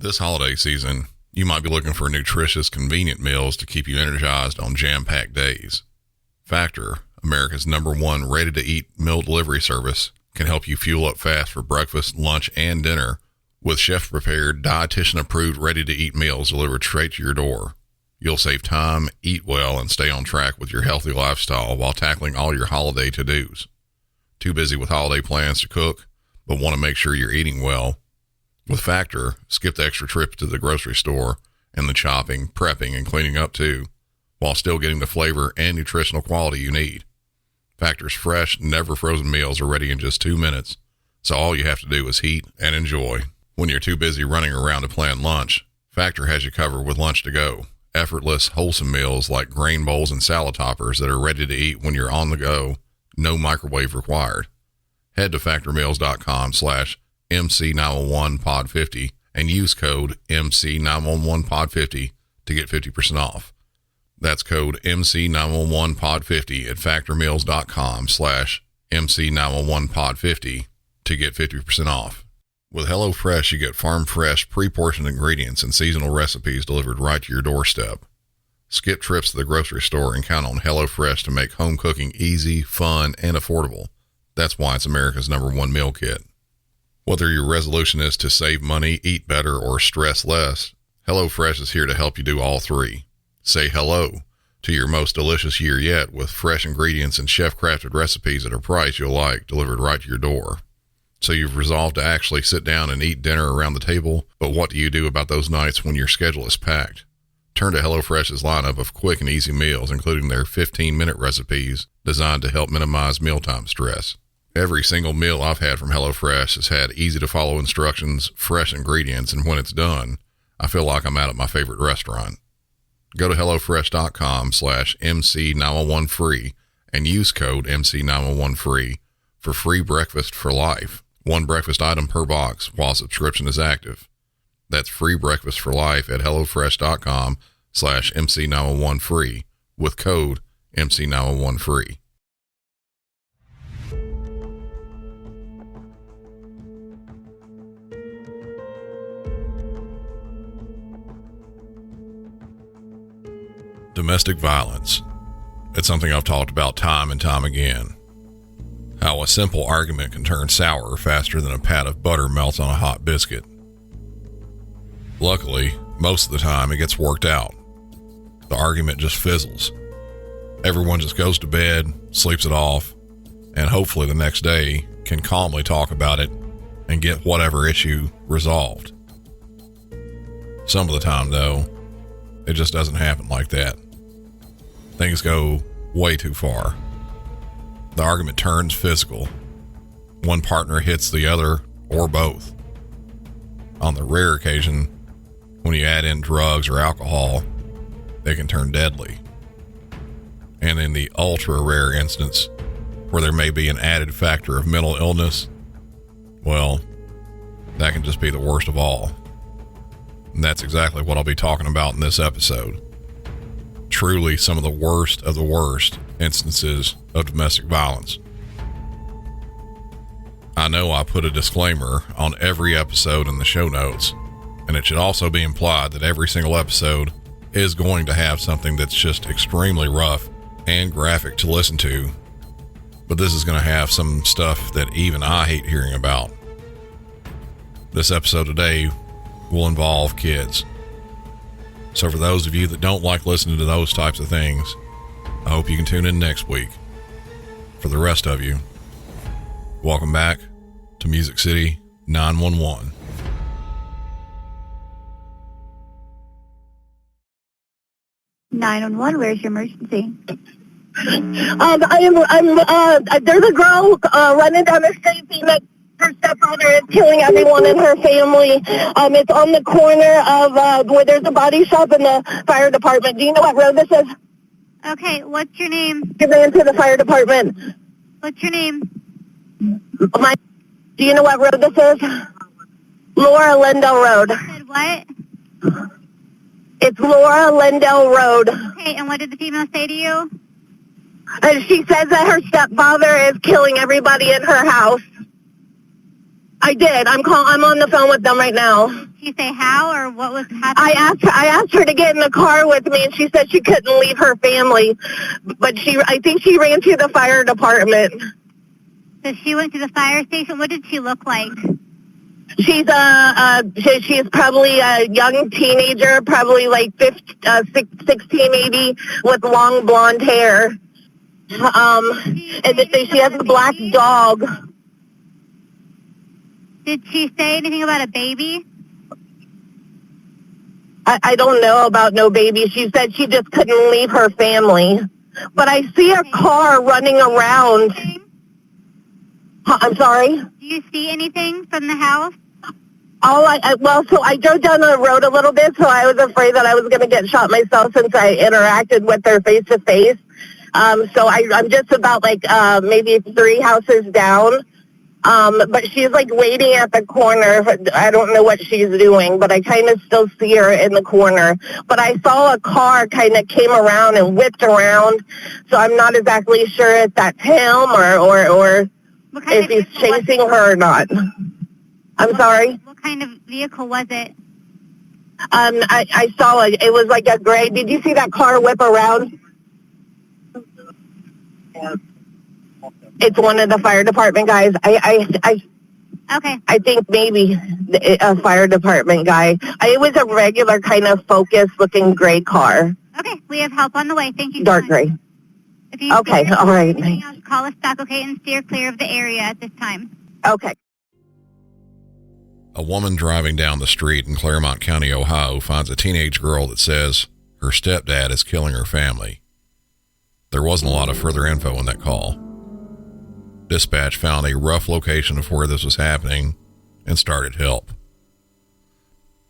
This holiday season, you might be looking for nutritious, convenient meals to keep you energized on jam-packed days. Factor, America's #1 ready-to-eat meal delivery service, can help you fuel up fast for breakfast, lunch, and dinner with chef-prepared, dietitian-approved, ready-to-eat meals delivered straight to your door. You'll save time, eat well, and stay on track with your healthy lifestyle while tackling all your holiday to-dos. Too busy with holiday plans to cook, but want to make sure you're eating well? With Factor, skip the extra trip to the grocery store and the chopping, prepping, and cleaning up too, while still getting the flavor and nutritional quality you need. Factor's fresh, never frozen meals are ready in just 2 minutes, so all you have to do is heat and enjoy. When you're too busy running around to plan lunch, Factor has you covered with lunch to go. Effortless, wholesome meals like grain bowls and salad toppers that are ready to eat when you're on the go, no microwave required. Head to factormeals.com/MC911pod50 and use code MC911pod50 to get 50% off. That's code MC911pod50 at factormeals.com/MC911pod50 to get 50% off. With HelloFresh, you get farm-fresh, pre-portioned ingredients and seasonal recipes delivered right to your doorstep. Skip trips to the grocery store and count on HelloFresh to make home cooking easy, fun, and affordable. That's why it's America's #1 meal kit. Whether your resolution is to save money, eat better, or stress less, HelloFresh is here to help you do all three. Say hello to your most delicious year yet with fresh ingredients and chef-crafted recipes at a price you'll like, delivered right to your door. So you've resolved to actually sit down and eat dinner around the table, but what do you do about those nights when your schedule is packed? Turn to HelloFresh's lineup of quick and easy meals, including their 15-minute recipes designed to help minimize mealtime stress. Every single meal I've had from HelloFresh has had easy-to-follow instructions, fresh ingredients, and when it's done, I feel like I'm out at my favorite restaurant. Go to HelloFresh.com/MC911free and use code MC911free for free breakfast for life. One breakfast item per box while subscription is active. That's free breakfast for life at HelloFresh.com/MC911free with code MC911free. Domestic violence. It's something I've talked about time and time again. How a simple argument can turn sour faster than a pat of butter melts on a hot biscuit. Luckily, most of the time it gets worked out. The argument just fizzles. Everyone just goes to bed, sleeps it off, and hopefully the next day can calmly talk about it and get whatever issue resolved. Some of the time, though, it just doesn't happen like that. Things go way too far. The argument turns physical. One partner hits the other or both. On the rare occasion, when you add in drugs or alcohol, they can turn deadly. And in the ultra rare instance where there may be an added factor of mental illness, well, that can just be the worst of all. And that's exactly what I'll be talking about in this episode. Truly some of the worst instances of domestic violence. I know I put a disclaimer on every episode in the show notes, and it should also be implied that every single episode is going to have something that's just extremely rough and graphic to listen to, but this is going to have some stuff that even I hate hearing about. This episode today will involve kids. So for those of you that don't like listening to those types of things, I hope you can tune in next week. For the rest of you, welcome back to Music City 911. Where's your emergency? There's a girl running down the street saying that her stepfather is killing everyone in her family. It's on the corner of where there's a body shop and the fire department. Do you know what road this is? Okay, what's your name? Get into the fire department. What's your name? Do you know what road this is? Laura Lindell Road. You said what? It's Laura Lindell Road. Okay, and what did the female say to you? She says that her stepfather is killing everybody in her house. I did. I'm on the phone with them right now. Did she say how or what was happening? I asked her to get in the car with me, and she said she couldn't leave her family. But I think she ran to the fire department. So she went to the fire station. What did she look like? She's she's probably a young teenager, probably like 16 maybe, with long blonde hair. And she has a black dog. Did she say anything about a baby? I don't know about no baby. She said she just couldn't leave her family. But I see a car running around. I'm sorry? Do you see anything from the house? So I drove down the road a little bit, so I was afraid that I was going to get shot myself since I interacted with her face to face. So I'm just about maybe 3 houses down. But she's like waiting at the corner. I don't know what she's doing, but I kind of still see her in the corner. But I saw a car kind of came around and whipped around, so I'm not exactly sure if that's him or if he's chasing her or not. I'm sorry? What kind of vehicle was it? I saw it. It was like a gray. Did you see that car whip around? It's one of the fire department guys. Okay. I think maybe a fire department guy. It was a regular kind of Focus-looking gray car. Okay, we have help on the way. Thank you. Dark gray. If you Okay, all right. Call us back, okay, and steer clear of the area at this time. Okay. A woman driving down the street in Claremont County, Ohio, finds a teenage girl that says her stepdad is killing her family. There wasn't a lot of further info in that call. Dispatch found a rough location of where this was happening and started help.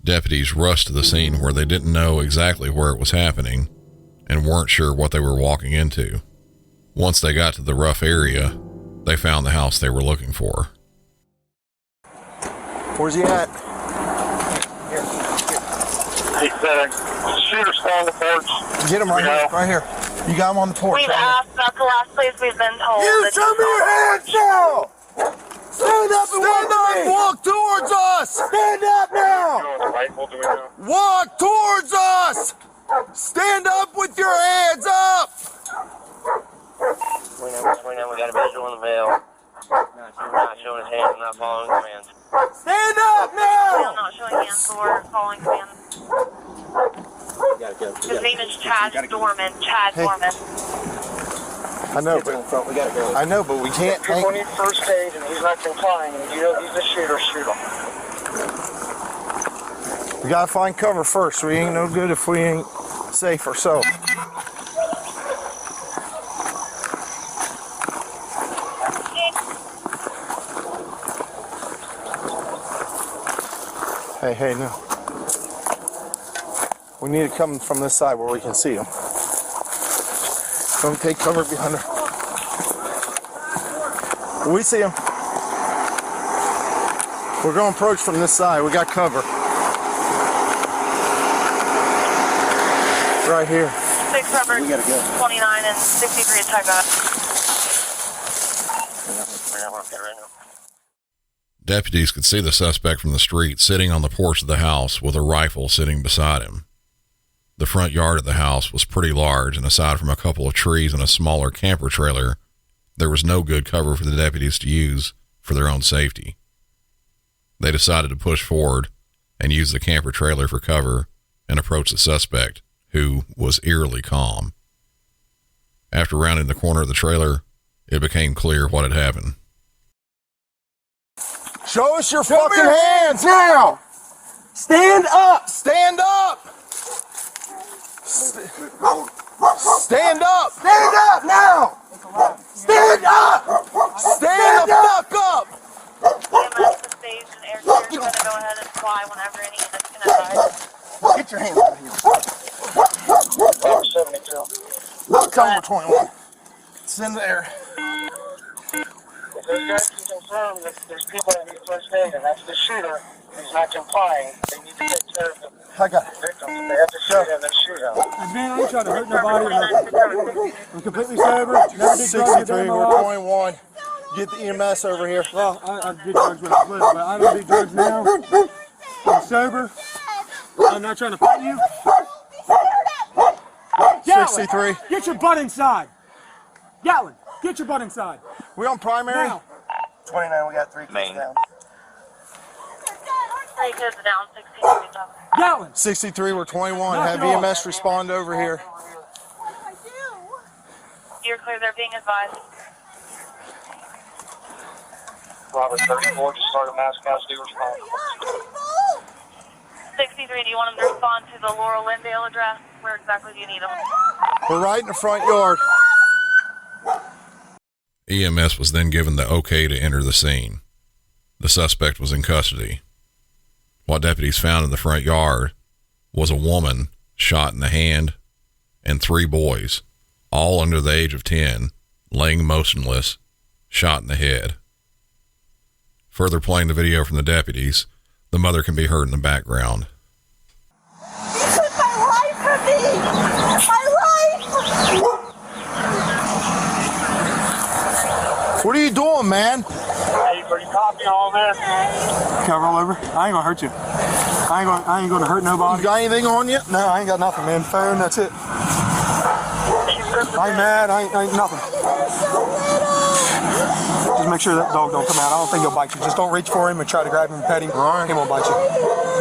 Deputies rushed to the scene where they didn't know exactly where it was happening and weren't sure what they were walking into. Once they got to the rough area, they found the house they were looking for. Where's he at? The shooter's still on the porch. Get him right here. You got him on the porch. We've asked, that's the last place we've been told. You show me your hands now! Stand up and walk towards us! Stand up now! Walk towards us! Stand up with your hands up! We got a visual in the veil. He's not showing his hands, not following commands. Stand up now! I'm not showing hands or following commands. His name is Chad Dorman. Chad Dorman. I know, but we can't. If people need first aid and he's not complying, and you know he's a shooter, shoot him. We gotta find cover first. We ain't no good if we ain't safe ourselves. Hey, no. We need to come from this side where we can see them. Don't take cover behind her. We see them. We're going to approach from this side. We got cover. Right here. 6 Robert, 29 and 63 attack that. Deputies could see the suspect from the street sitting on the porch of the house with a rifle sitting beside him. The front yard of the house was pretty large, and aside from a couple of trees and a smaller camper trailer, there was no good cover for the deputies to use for their own safety. They decided to push forward and use the camper trailer for cover and approach the suspect, who was eerily calm. After rounding the corner of the trailer, it became clear what had happened. Show us your fucking hands now! Stand up! Stand up! Stand up! Stand up now! Stand up! Stand the fuck up! EMS is staged and air carriers are going to go ahead and fly whenever any units can advise. Get your hands out of here. 72. Cover 21. It's in the air. If those guys can confirm that there's people that need first aid, and that's the shooter, who's not complying, they need to take care of the I got it. victims. If they have to shoot him, then shoot him. Man, I ain't trying to hurt nobody or nothing. I'm completely sober. Never did drugs a day 63, in my we're life. 21. Get the EMS over here. Well, I did drugs when I was little, but I don't do drugs now. I'm sober. I'm not trying to fight you. 63. Get your butt inside. Gatlin, get your butt inside. We on primary? Now. 29, we got 3 kids down. 3 kids down, 63 down. Gatlin. 63, we're 21. Knock Have it off. EMS respond over here. You're clear, they're being advised. Robert 34, just started mass casualty response. 63, do you want them to respond to the Laurel Lindale address? Where exactly do you need them? We're right in the front yard. EMS was then given the okay to enter the scene. The suspect was in custody. What deputies found in the front yard was a woman shot in the hand and 3 boys, all under the age of 10, laying motionless, shot in the head. Further playing the video from the deputies, the mother can be heard in the background. You took my life from me! My life! What are you doing, man? Hey, are you copying all this? Can I roll over? I ain't gonna hurt you. I ain't gonna hurt nobody. You got anything on you? No, I ain't got nothing, man. Phone, that's it. I ain't mad. I ain't nothing. Just make sure that dog don't come out. I don't think he'll bite you. Just don't reach for him and try to grab him and pet him. All right. He won't bite you.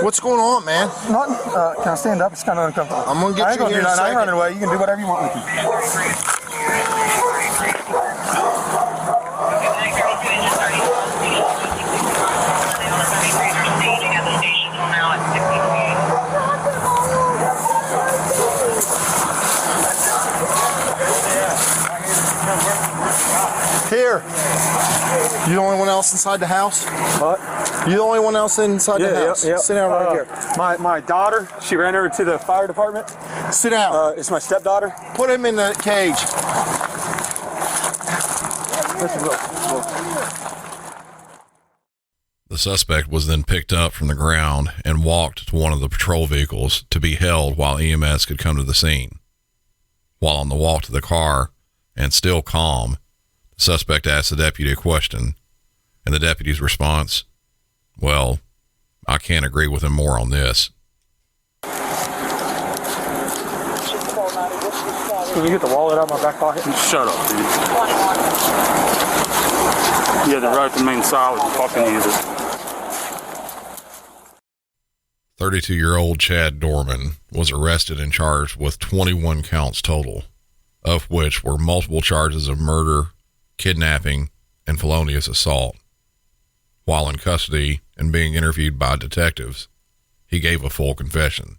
What's going on, man? Nothing. Can I stand up? It's kind of uncomfortable. I'm gonna get I ain't you gonna here do in a nothing. I ain't second. running away. You can do whatever you want with me. Here. You the only one else inside the house? What? You the only one else inside the house? Yeah. Sit down right here. My daughter, she ran over to the fire department. Sit down. It's my stepdaughter. Put him in the cage. The suspect was then picked up from the ground and walked to one of the patrol vehicles to be held while EMS could come to the scene. While on the walk to the car, and still calm, the suspect asked the deputy a question, and the deputy's response, "Well, I can't agree with him more on this." Can you get the wallet out of my back pocket? Shut up, dude. Yeah, the right to remain silent. Fucking answer. 32-year-old Chad Dorman was arrested and charged with 21 counts total, of which were multiple charges of murder, kidnapping, and felonious assault. While in custody and being interviewed by detectives, he gave a full confession.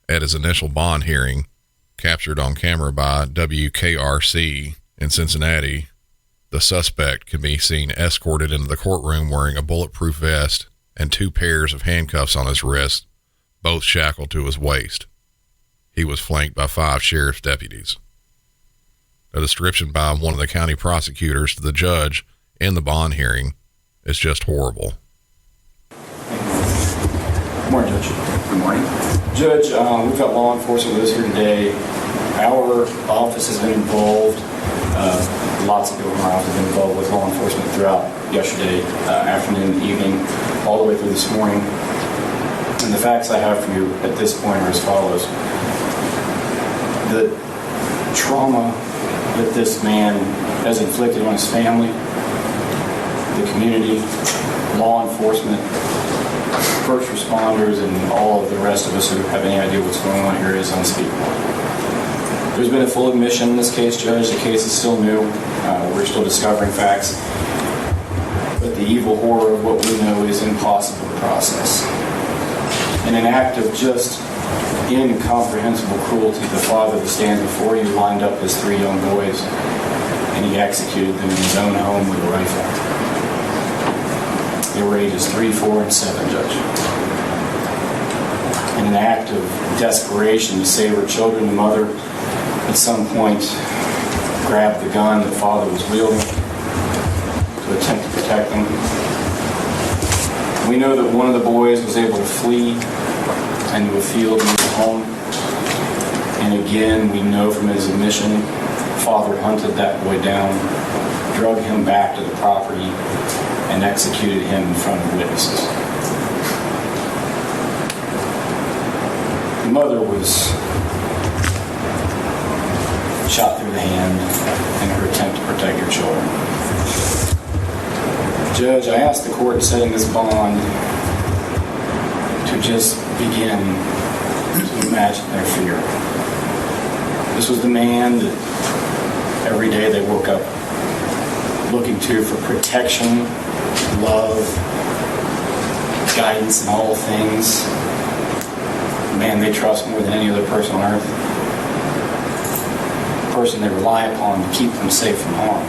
At his initial bond hearing, captured on camera by WKRC in Cincinnati, the suspect can be seen escorted into the courtroom wearing a bulletproof vest and 2 pairs of handcuffs on his wrist, both shackled to his waist. He was flanked by 5 sheriff's deputies. A description by one of the county prosecutors to the judge in the bond hearing is just horrible. Good morning, Judge. Good morning. Judge, we've got law enforcement with us here today. Our office has been involved. Lots of people from our office have been involved with law enforcement throughout yesterday, afternoon, evening, all the way through this morning. And the facts I have for you at this point are as follows. The trauma that this man has inflicted on his family, the community, law enforcement, first responders, and all of the rest of us who have any idea what's going on here is unspeakable. There's been a full admission in this case, Judge. The case is still new. We're still discovering facts. But the evil horror of what we know is impossible to process. In an act of just incomprehensible cruelty, the father that stands before you lined up his 3 young boys, and he executed them in his own home with a rifle. They were ages 3, 4, and 7, Judge. In an act of desperation to save her children, the mother at some point grabbed the gun that father was wielding to attempt to protect them. We know that one of the boys was able to flee into a field near the home. And again, we know from his admission, father hunted that boy down, drug him back to the property, and executed him in front of witnesses. The mother was shot through the hand in her attempt to protect her children. Judge, I asked the court setting this bond to just begin to imagine their fear. This was the man that every day they woke up looking to for protection, love, guidance in all things. The man they trust more than any other person on earth. The person they rely upon to keep them safe from harm.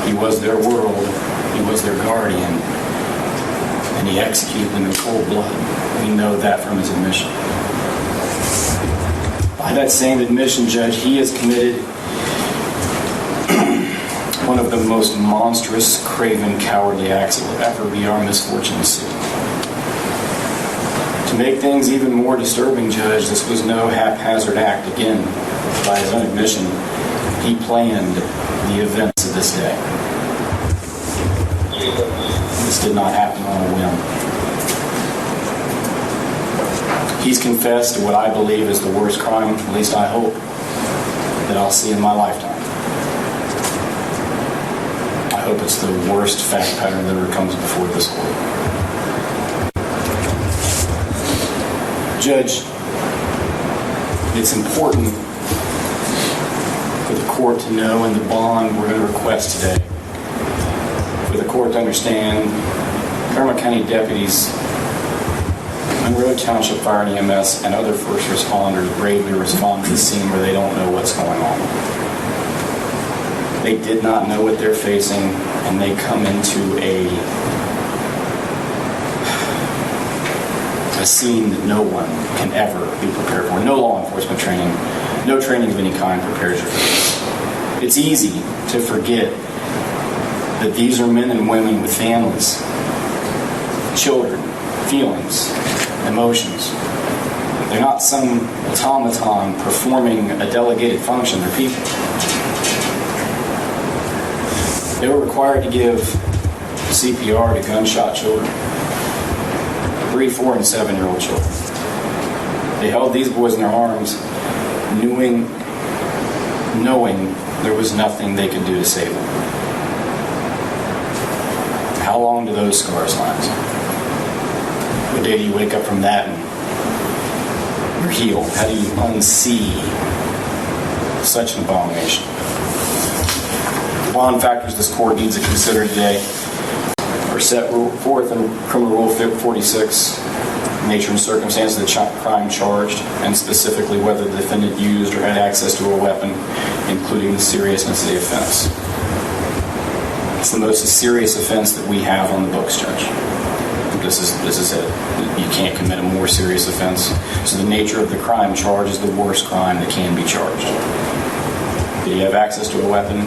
He was their world, he was their guardian, and he executed them in cold blood. We know that from his admission. By that same admission, Judge, he has committed one of the most monstrous, craven, cowardly acts it will ever be our misfortune to see. To make things even more disturbing, Judge, this was no haphazard act. Again, by his own admission, he planned the events of this day. This did not happen on a whim. He's confessed to what I believe is the worst crime, at least I hope, that I'll see in my lifetime. I hope it's the worst fact pattern that ever comes before this court. Judge, it's important for the court to know in the bond we're going to request today, for the court to understand Claremont County deputies, Monroe Township Fire and EMS, and other first responders bravely respond to the scene where they don't know what's going on. They did not know what they're facing, and they come into a scene that no one can ever be prepared for. No law enforcement training, no training of any kind prepares you for this. It's easy to forget that these are men and women with families, children, feelings, emotions. They're not some automaton performing a delegated function. They're people. They were required to give CPR to gunshot children, 3, 4, and 7-year-old children. They held these boys in their arms, knowing there was nothing they could do to save them. How long do those scars last? What day do you wake up from that and you're healed? How do you unsee such an abomination? The bond factors this court needs to consider today are set forth in Criminal Rule 46, nature and circumstance of the crime charged, and specifically whether the defendant used or had access to a weapon, including the seriousness of the offense. It's the most serious offense that we have on the books, Judge. This is it. You can't commit a more serious offense. So the nature of the crime charged is the worst crime that can be charged. Did he have access to a weapon?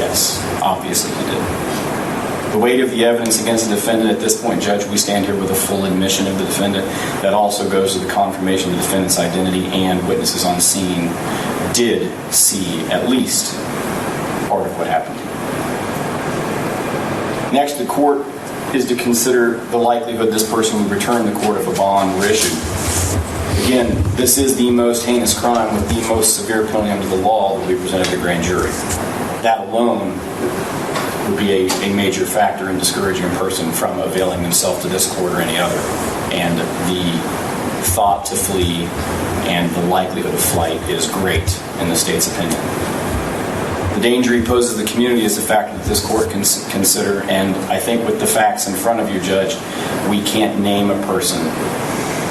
Yes, obviously he did. The weight of the evidence against the defendant at this point, Judge, we stand here with a full admission of the defendant. That also goes to the confirmation of the defendant's identity, and witnesses on scene did see at least part of what happened. Next, the court is to consider the likelihood this person would return the court if a bond were issued. Again, this is the most heinous crime with the most severe penalty under the law that we presented to the grand jury. That alone would be a major factor in discouraging a person from availing themselves to this court or any other. And the thought to flee and the likelihood of flight is great in the state's opinion. The danger he poses to the community is a factor that this court can consider, and I think with the facts in front of you, Judge, we can't name a person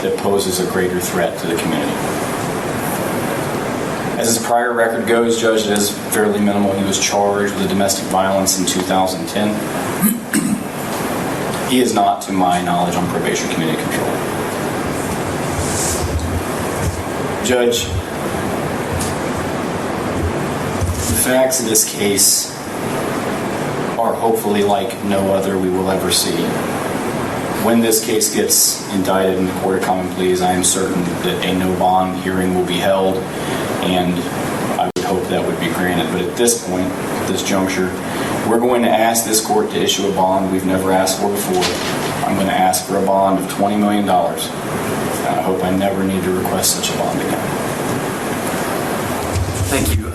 that poses a greater threat to the community. As his prior record goes, Judge, it is fairly minimal. He was charged with domestic violence in 2010. He is not, to my knowledge, on probation community control. Judge, the facts of this case are hopefully like no other we will ever see. When this case gets indicted in the Court of Common Pleas, I am certain that a no bond hearing will be held, and I would hope that would be granted. But at this point, at this juncture, we're going to ask this court to issue a bond we've never asked for before. I'm going to ask for a bond of $20 million. I hope I never need to request such a bond again. Thank you.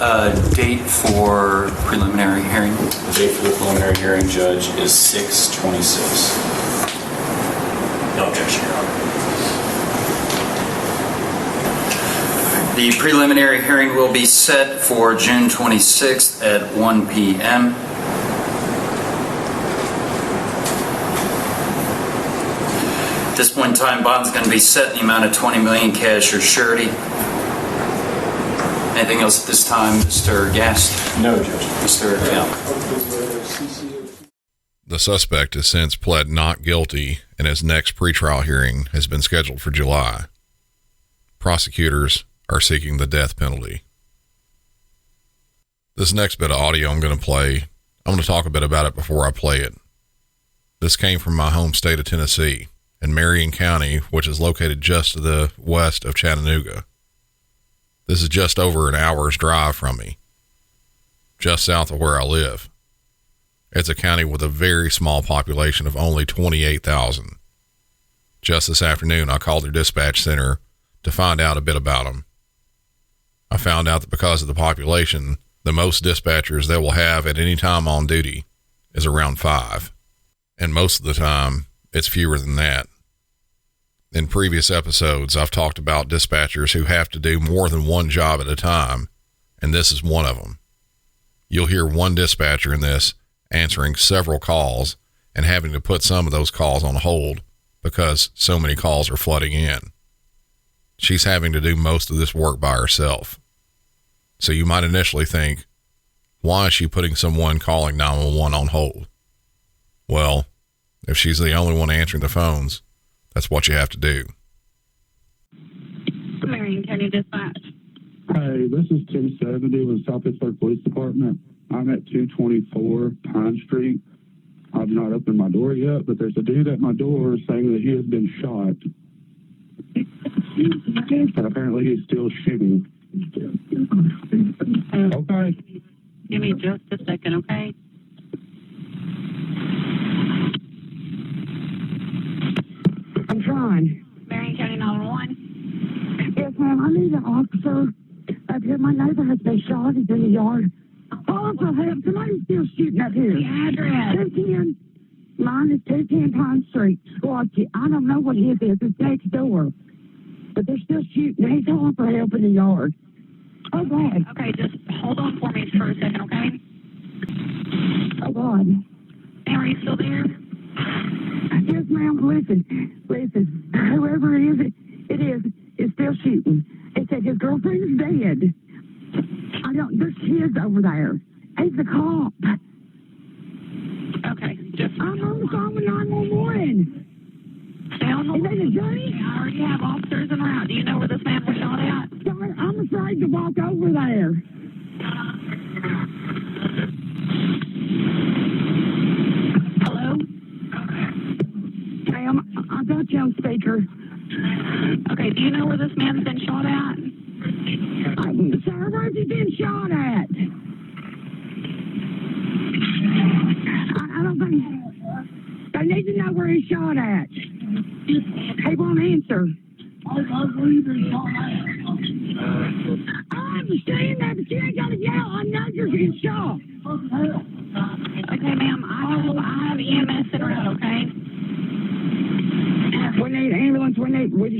Date for preliminary hearing? The date for the preliminary hearing, Judge, is 6/26. No objection, Your Honor. The preliminary hearing will be set for June 26th at 1 p.m. At this point in time, bond's going to be set in the amount of $20 million cash or surety. Anything else at this time, Mr. Gast? No, Judge. Mr. Young? The suspect has since pled not guilty, and his next pretrial hearing has been scheduled for July. Prosecutors are seeking the death penalty. This next bit of audio I'm going to play, I'm going to talk a bit about it before I play it. This came from my home state of Tennessee, in Marion County, which is located just to the west of Chattanooga. This is just over an hour's drive from me, just south of where I live. It's a county with a very small population of only 28,000. Just this afternoon, I called their dispatch center to find out a bit about them. I found out that because of the population, the most dispatchers they will have at any time on duty is around 5. And most of the time, it's fewer than that. In previous episodes, I've talked about dispatchers who have to do more than one job at a time, and this is one of them. You'll hear one dispatcher in this answering several calls and having to put some of those calls on hold because so many calls are flooding in. She's having to do most of this work by herself. So you might initially think, why is she putting someone calling 911 on hold? Well, if she's the only one answering the phones, that's what you have to do. Marion County Dispatch. Hey, this is 270 with South Pittsburgh Police Department. I'm at 224 Pine Street. I've not opened my door yet, but there's a dude at my door saying that he has been shot. And apparently he's still shooting. Okay. Give me just a second, okay? I'm trying. Marion County 911. Yes, ma'am. I need an officer up here. My neighbor has been shot. He's in the yard. Also, have somebody's still shooting up here. The address. 210. Mine is 210 Pine Street. Watch it. I don't know what his is. It's next door. But they're still shooting. He's calling for help in the yard. Oh, God. Okay, just hold on for me for a second, okay? Oh, God. Sam, are you still there? Yes, ma'am. Listen. Whoever it is still shooting. It said his girlfriend is dead. There's kids over there. He's the cop. Okay, just... I'm on the phone with 911. Stay on the line. Is that a Johnny? I already have officers en route. Do you know where this man was shot at? Sorry, I'm afraid to walk over there. Hello? Hey, I got you on speaker. Okay, do you know where this man's been shot at? Sir, where's he been shot at? I don't think... I need to know where he's shot at. He won't answer. I believe he's shot at. I understand that, but you ain't got to yell. I know you're getting shot. Okay, ma'am, I have EMS en route, okay? We need ambulance. We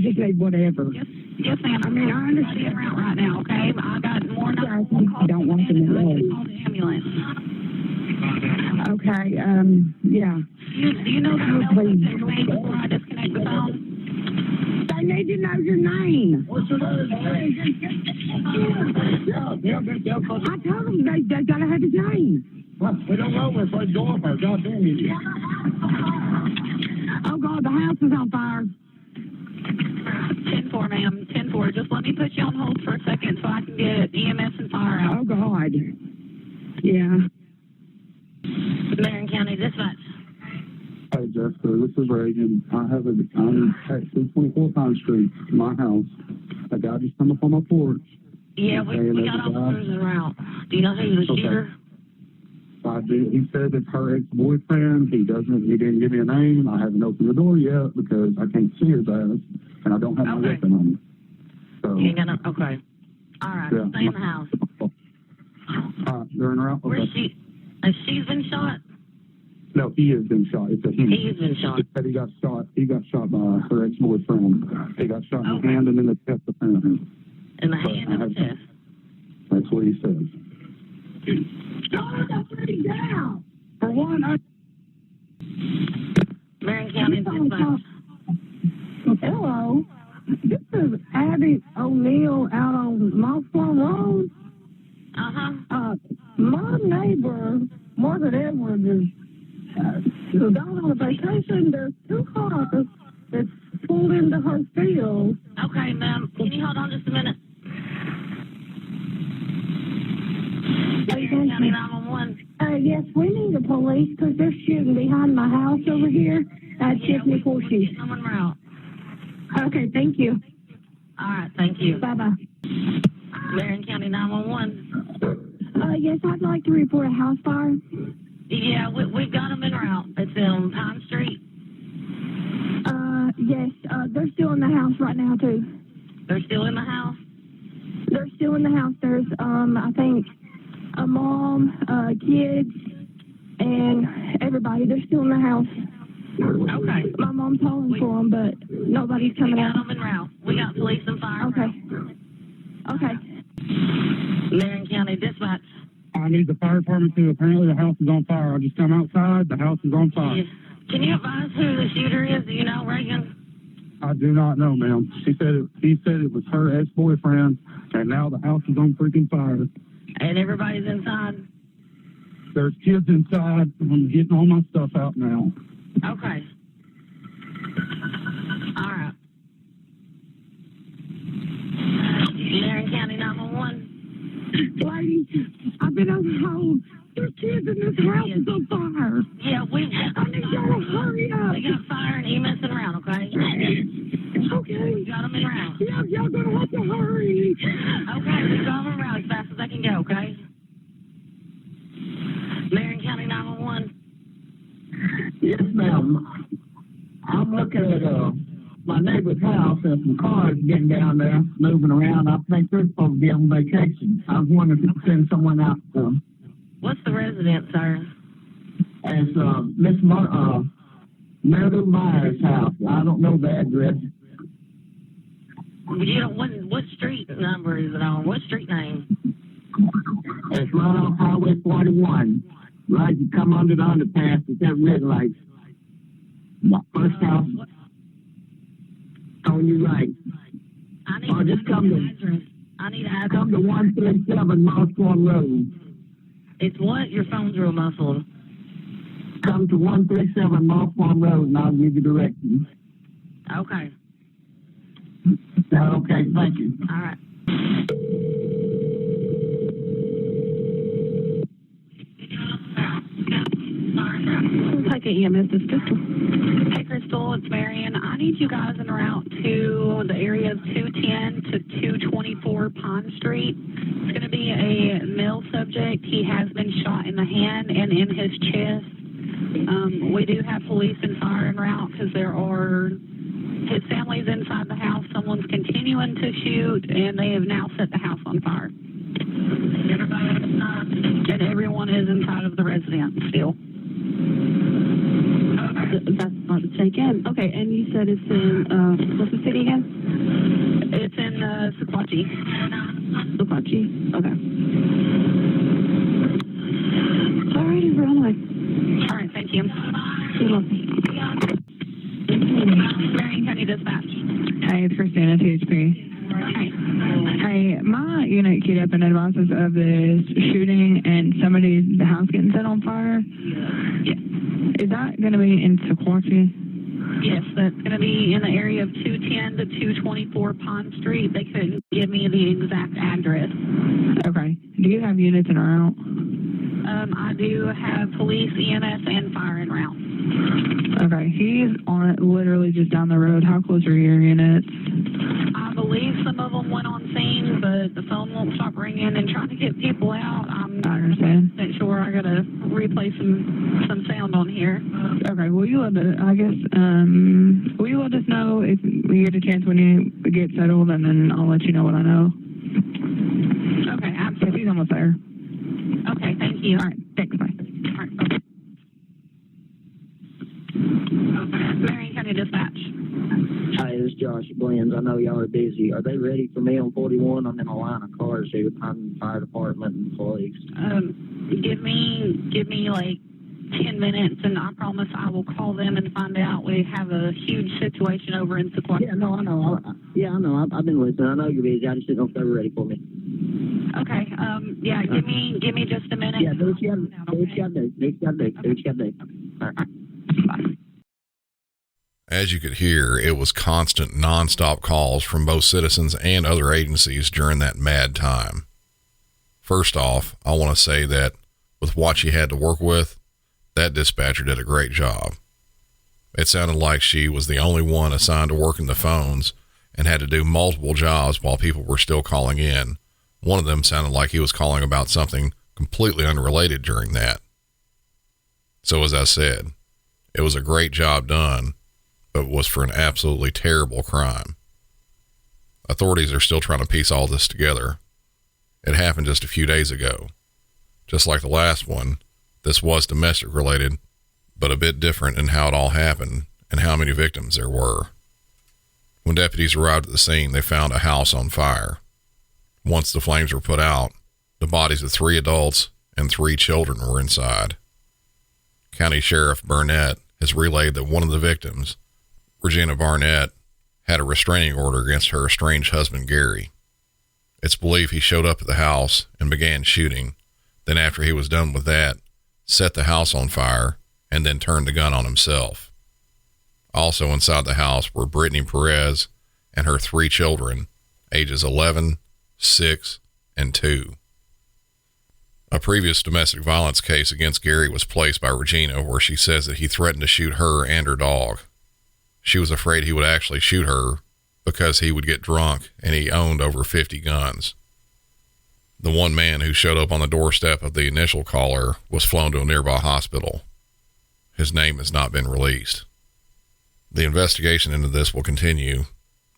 just need whatever. Yes, ma'am. I mean, I understand en route right now, okay? I got more than calls. Don't want them to call the ambulance. Okay, yeah. Do you know the email that was made before I disconnect the phone? They need to know your name. What's your name? I told them they got to have his name. We don't know if they go up there. God damn you. Oh, God, the house is on fire. 10-4, ma'am. 10-4. Just let me put you on hold for a second so I can get EMS and fire out. Oh, God. Yeah. Marion County Dispatch. Hey, Jessica, this is Reagan. I'm at 224 Pine Street, my house. A guy just come up on my porch Yeah, we got officers en route. Do you know who's the shooter? I do. He said it's her ex-boyfriend. He didn't give me a name. I haven't opened the door yet because I can't see his ass, and I don't have my weapon on me. So, you ain't gonna, okay. All right, yeah, stay in the house. They're en route. Where's she? Has she been shot? No, he has been shot. It's a him. He's been shot. He said he got shot. He got shot by her ex-boyfriend. He got shot in the hand and in the chest, apparently. In the hand and the chest. That's what he says. Shut up, pretty down. For one, Marion County Dispatch. Hello. This is Abby O'Neill out on Mossflower Road. My neighbor, Margaret Edwards, is gone on a vacation. There's 2 cars that's pulled into her field. Okay, ma'am. Can you hold on just a minute? Marion County 911. Yes, we need the police because they're shooting behind my house over here at Tiffany Horseshoe. Someone route. Okay, thank you. All right, thank you. Bye-bye. Marion County 911. Yes, I'd like to report a house fire. Yeah, we've got them en route. It's on Pine Street. Yes, they're still in the house right now, too. They're still in the house? They're still in the house. There's, I think, a mom, kids, and everybody. They're still in the house. Okay. My mom's calling for them, but nobody's coming out. We got them en route. We got police and fire. Okay. Marion County Dispatch. I need the fire department to. Apparently the house is on fire. I just come outside. The house is on fire. Can you advise who the shooter is? Do you know, Reagan? I do not know, ma'am. He said it was her ex-boyfriend, and now the house is on freaking fire. And everybody's inside? There's kids inside. I'm getting all my stuff out now. Okay. All right. Marion County 911. Lady, I've been on hold. There's kids in this house is on fire. Yeah, I need y'all to hurry up. We got fire and EMS in round, okay? Okay. We got them in round. Yeah, y'all gonna have to hurry. Okay, we got them in round as fast as I can go, okay? Marion County 911. Yes, ma'am. I'm looking at my neighbor's house and some cars getting down there, moving around. I think they're supposed to be on vacation. I was wondering if you could send someone out. What's the residence, sir? It's Miss Myrtle Myers' house. I don't know the address. You know, what street number is it on? What street name? It's right off Highway 41. Right, you come under the underpass, it's that red light. My first house on your right. I need or just come to address. I need address. Come to 137 Mossflower Road. It's what? Your phone's real muffled. Come to 137 Mossflower Road, and I'll give you directions. Okay. Okay, thank you. All right. Like an EMS, it's Crystal. Hey, Crystal, it's Marion. I need you guys en route to the area of 210 to 224 Pine Street. It's going to be a male subject. He has been shot in the hand and in his chest. We do have police and fire en route because his family's inside the house. Someone's continuing to shoot, and they have now set the house on fire. And everyone is inside of the residence still. That's not to take in. Okay, and you said it's in, what's the city again? It's in Sequatchie. Sequatchie, okay. Alrighty, we're on the way. All right, thank you. You're welcome. Marion County Dispatch. Hey, it's Christina, THP. Hey, my unit queued up and advises of this shooting and the house getting set on fire. Yeah. Is that going to be in Sequatchie? Yes, that's going to be in the area of 210 to 224 Pond Street. They couldn't give me the exact address. Okay. Do you have units in route? I do have police, EMS, and fire en route. Okay. He's on it literally just down the road. How close are your units? I'm believe some of them went on scene, but the phone won't stop ringing and trying to get people out. I'm not sure. I gotta replay some sound on here. Okay, will you let us know if we get a chance when you get settled, and then I'll let you know what I know. Okay, absolutely. He's almost there. Okay, thank you. All right, thanks, bye. All right, bye. Marion County Dispatch. Hi, this is Josh Blends. I know y'all are busy. Are they ready for me on 41? I'm in a line of cars here behind the fire department and police. Give me like 10 minutes, and I promise I will call them and find out. We have a huge situation over in Sequoia. Yeah, no, I know. I know. I've been listening. I know you're busy. I just didn't know if they were ready for me. Okay. Yeah. Give me just a minute. Yeah, do what you got to do. All right. Bye. As you could hear, it was constant, nonstop calls from both citizens and other agencies during that mad time. First off, I want to say that with what she had to work with, that dispatcher did a great job. It sounded like she was the only one assigned to working the phones and had to do multiple jobs while people were still calling in. One of them sounded like he was calling about something completely unrelated during that. So as I said, it was a great job done, but was for an absolutely terrible crime. Authorities are still trying to piece all this together. It happened just a few days ago. Just like the last one, this was domestic related, but a bit different in how it all happened and how many victims there were. When deputies arrived at the scene, they found a house on fire. Once the flames were put out, the bodies of 3 adults and 3 children were inside. County Sheriff Burnett has relayed that one of the victims, Regina Barnett, had a restraining order against her estranged husband, Gary. It's believed he showed up at the house and began shooting. Then after he was done with that, set the house on fire and then turned the gun on himself. Also inside the house were Brittany Perez and her 3 children, ages 11, 6, and 2. A previous domestic violence case against Gary was placed by Regina, where she says that he threatened to shoot her and her dog. She was afraid he would actually shoot her because he would get drunk, and he owned over 50 guns. The one man who showed up on the doorstep of the initial caller was flown to a nearby hospital. His name has not been released. The investigation into this will continue,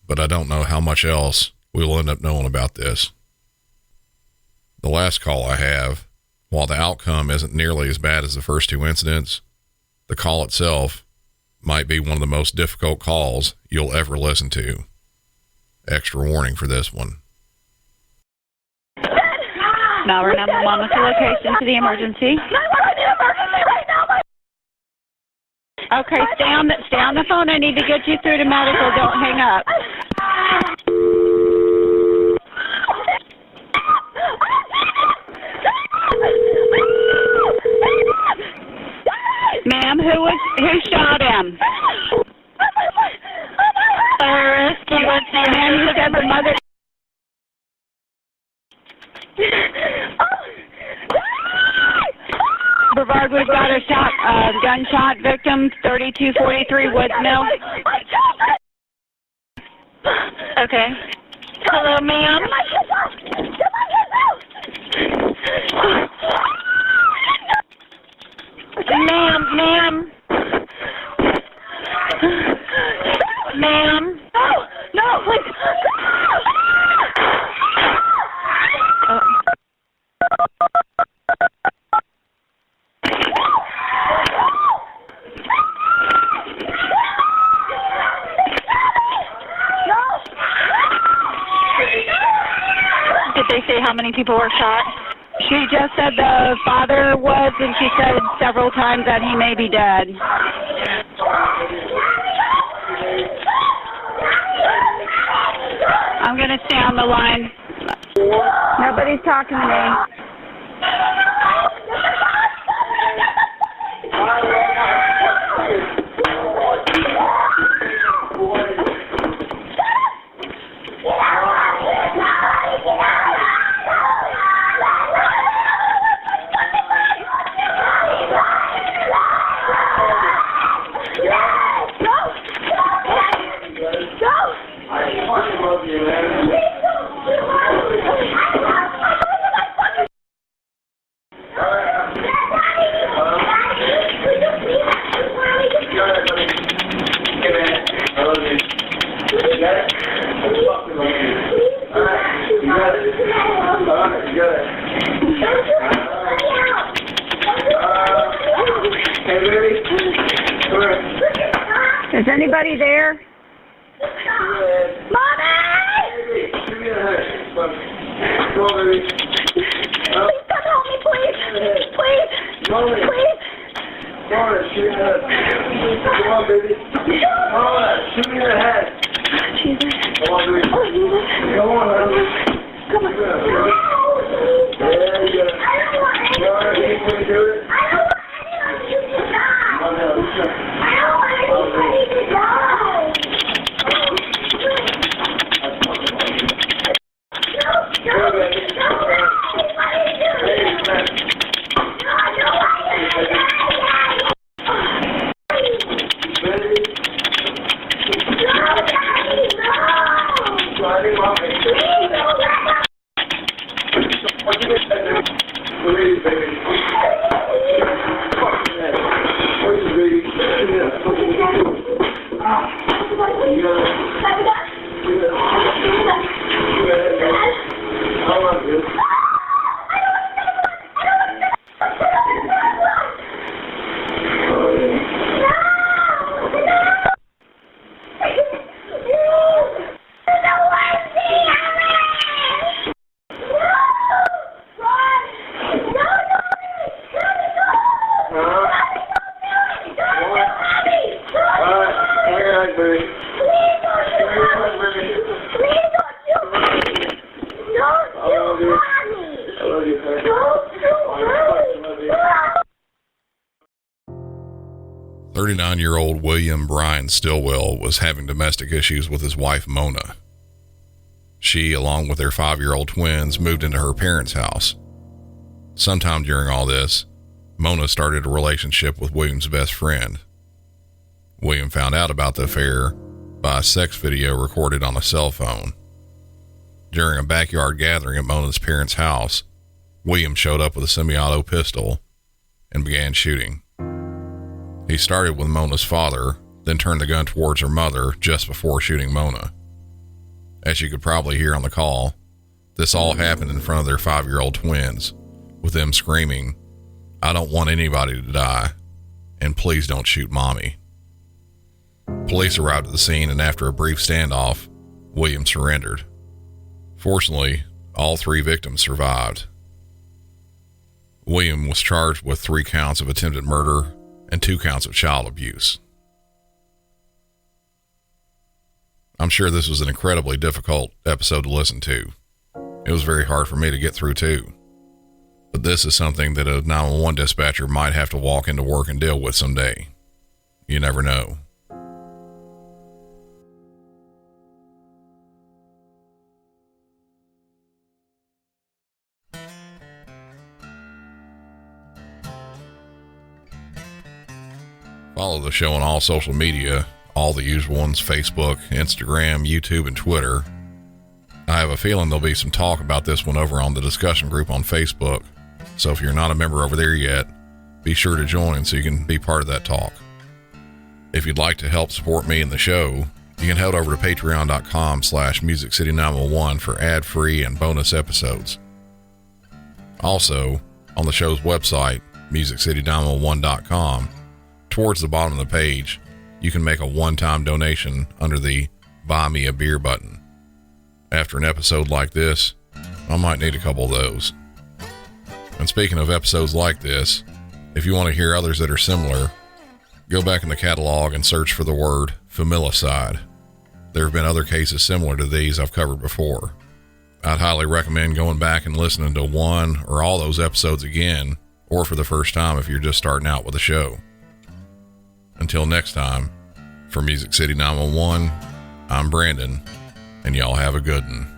but I don't know how much else we will end up knowing about this. The last call I have, while the outcome isn't nearly as bad as the first 2 incidents, the call itself might be one of the most difficult calls you'll ever listen to. Extra warning for this one. Now we're going to monitor location to the emergency. Okay, stay on the phone. I need to get you through to medical. Don't hang up. Ma'am, who shot him? Ma'am, you got the mother. Brevard, we've got a gunshot victim, 3243 Woods Mill. Okay. Hello, ma'am. Ma'am. No, please. Did they say how many people were shot? She just said the father was, and she said several times that he may be dead. I'm going to stay on the line. Nobody's talking to me. Go! Is anybody there? Mommy! Please come help me, please. Please. Please. Come on, shoot me in the head. Come on, baby. Come on, shoot me in the head. Jesus. Come on, baby. Oh, Jesus. Come on, honey. Come on. Yeah, you got it. You all right? Can you do it? I don't want anyone to die. I don't want anybody to die. Year-old William Brian Stillwell was having domestic issues with his wife Mona. She, along with their 5-year-old twins, moved into her parents' house. Sometime during all this, Mona started a relationship with William's best friend. William found out about the affair by a sex video recorded on a cell phone. During a backyard gathering at Mona's parents' house, William showed up with a semi-auto pistol and began shooting. He started with Mona's father, then turned the gun towards her mother just before shooting Mona. As you could probably hear on the call, this all happened in front of their 5-year-old twins, with them screaming, "I don't want anybody to die, and please don't shoot Mommy." Police arrived at the scene, and after a brief standoff, William surrendered. Fortunately, all 3 victims survived. William was charged with 3 counts of attempted murder and 2 counts of child abuse. I'm sure this was an incredibly difficult episode to listen to. It was very hard for me to get through too. But this is something that a 911 dispatcher might have to walk into work and deal with someday. You never know. Follow the show on all social media, all the usual ones: Facebook, Instagram, YouTube, and Twitter. I have a feeling there'll be some talk about this one over on the discussion group on Facebook, so if you're not a member over there yet, be sure to join so you can be part of that talk. If you'd like to help support me and the show, you can head over to patreon.com/MusicCity911 for ad-free and bonus episodes. Also, on the show's website, MusicCity911.com, towards the bottom of the page, you can make a one-time donation under the Buy Me a Beer button. After an episode like this, I might need a couple of those. And speaking of episodes like this, if you want to hear others that are similar, go back in the catalog and search for the word familicide. There have been other cases similar to these I've covered before. I'd highly recommend going back and listening to one or all those episodes again, or for the first time if you're just starting out with the show. Until next time, for Music City 911, I'm Brandon, and y'all have a good one.